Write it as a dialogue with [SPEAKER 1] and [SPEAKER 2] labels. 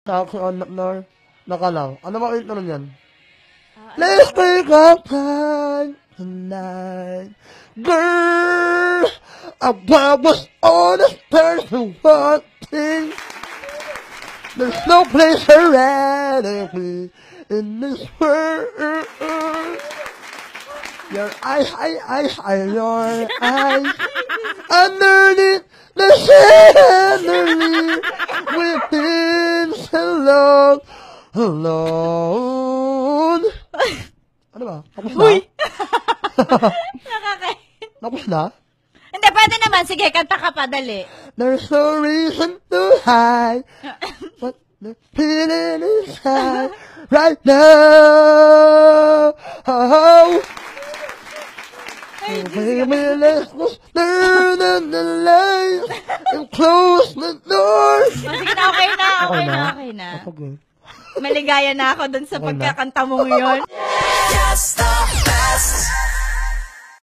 [SPEAKER 1] Talk on the nakalaw. Ano ba ulit naman yan? Let's take up time tonight. Girl, I was on a person wanting. There's no place for anarchy in this world. Your eyes, your eyes, underneath the chandelier, within so long, alone. Ano ba? Tapos na?
[SPEAKER 2] Uy! Nakakain.
[SPEAKER 1] Tapos na?
[SPEAKER 2] Hindi, pwede naman. Sige, kanta ka pa, dali.
[SPEAKER 1] There's no reason to hide what the feeling inside right now. Oh, baby, let's turn on the lights and close the doors.
[SPEAKER 2] Sige na, okay na. Okay na.
[SPEAKER 1] Okay.
[SPEAKER 2] Maligaya na ako dun sa pagkakanta mo yun.
[SPEAKER 3] Just stop.